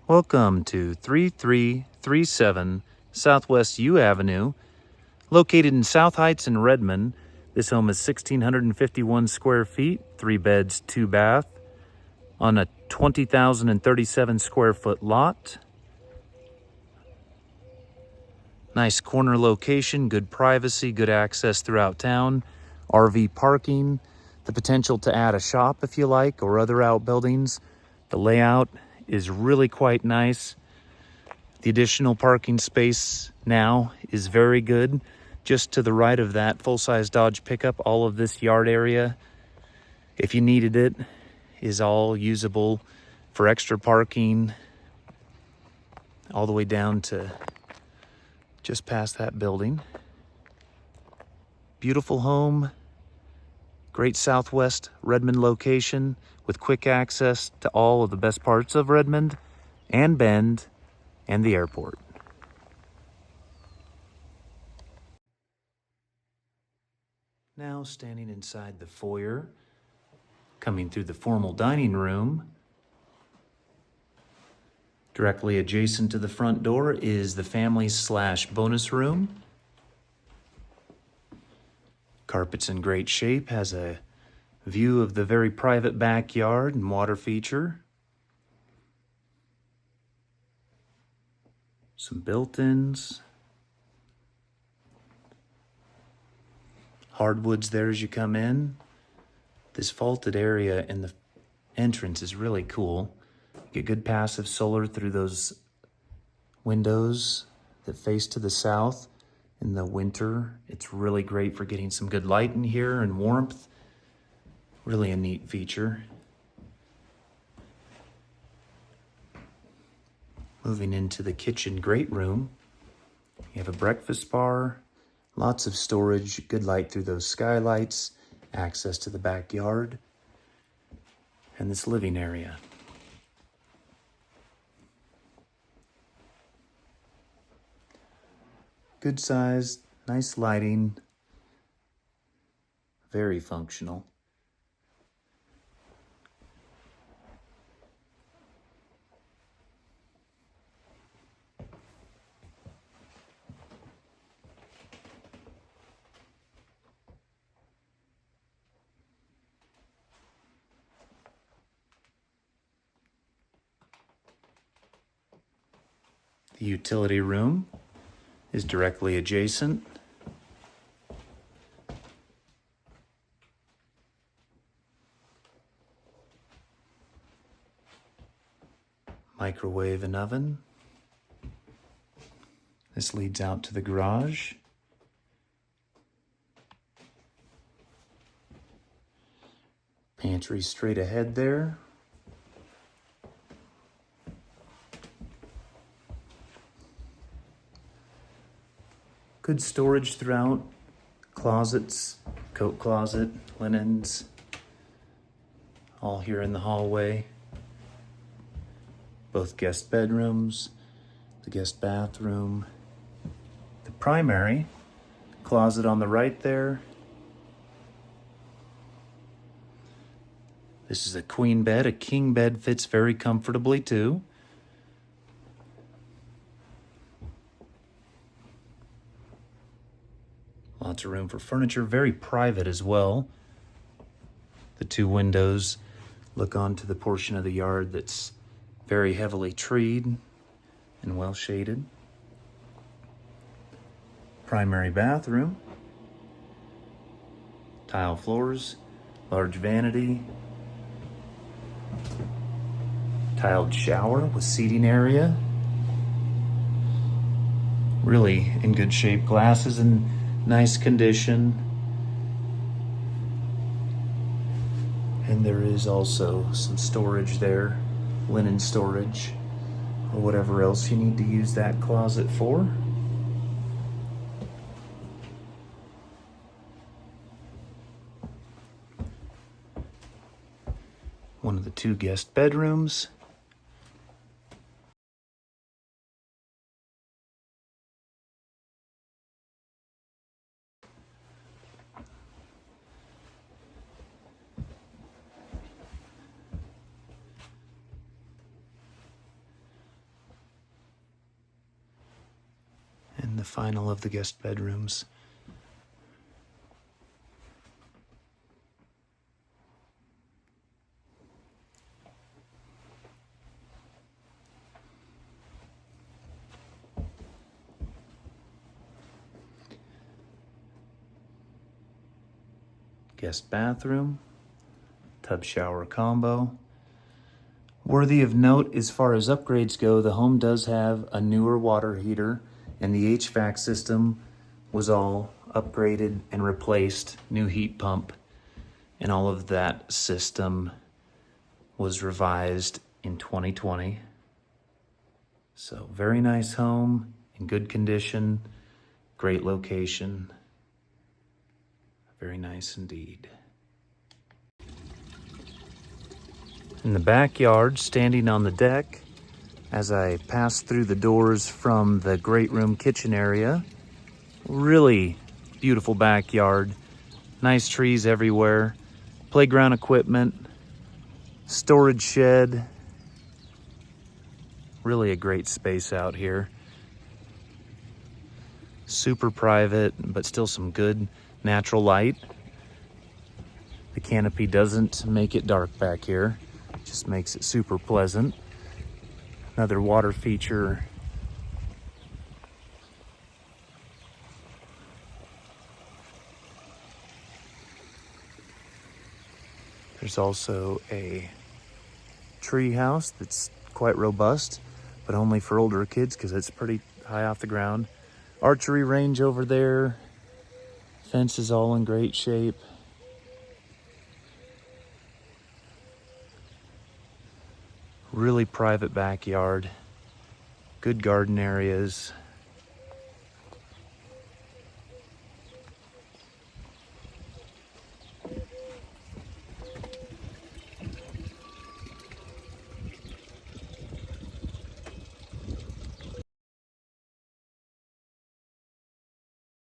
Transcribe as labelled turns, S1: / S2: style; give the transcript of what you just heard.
S1: Welcome to 3337 Southwest Yew Avenue, located in South Heights in Redmond. This home is 1,651 square feet, 3 beds, 2 bath, on a 20,037 square foot lot. Nice corner location, good privacy, good access throughout town, RV parking, the potential to add a shop if you like, or other outbuildings. The layout is really quite nice. The additional parking space now is very good. Just to the right of that full-size Dodge pickup, all of this yard area, if you needed it, is all usable for extra parking all the way down to just past that building. Beautiful home, great Southwest Redmond location with quick access to all of the best parts of Redmond and Bend and the airport. Now standing inside the foyer, coming through the formal dining room, directly adjacent to the front door is the family/bonus room. Carpet's in great shape, has a view of the very private backyard and water feature. Some built-ins. Hardwoods there as you come in. This vaulted area in the entrance is really cool. Get good passive solar through those windows that face to the south. In the winter, it's really great for getting some good light in here and warmth. Really a neat feature. Moving into the kitchen great room, you have a breakfast bar, lots of storage, good light through those skylights, access to the backyard, and this living area. Good size, nice lighting, very functional. The utility room is directly adjacent. Microwave and oven. This leads out to the garage. Pantry straight ahead there. Good storage throughout. Closets, coat closet, linens, all here in the hallway. Both guest bedrooms, the guest bathroom, the primary closet on the right there. This is a queen bed. A king bed fits very comfortably too. Lots of room for furniture, very private as well. The 2 windows look onto the portion of the yard that's very heavily treed and well shaded. Primary bathroom. Tile floors, large vanity. Tiled shower with seating area. Really in good shape. Glasses in nice condition. And there is also some storage there, linen storage, or whatever else you need to use that closet for. One of the 2 guest bedrooms. final of the guest bedrooms. Guest bathroom, tub shower combo. Worthy of note, as far as upgrades go, the home does have a newer water heater, and the HVAC system was all upgraded and replaced, new heat pump, and all of that system was revised in 2020. So very nice home, in good condition, great location. Very nice indeed. In the backyard, standing on the deck, as I pass through the doors from the great room kitchen area, really beautiful backyard, nice trees everywhere, playground equipment, storage shed, really a great space out here. Super private, but still some good natural light. The canopy doesn't make it dark back here, just makes it super pleasant. Another water feature. There's also a tree house that's quite robust, but only for older kids because it's pretty high off the ground. Archery range over there. Fence is all in great shape. Really private backyard. Good garden areas.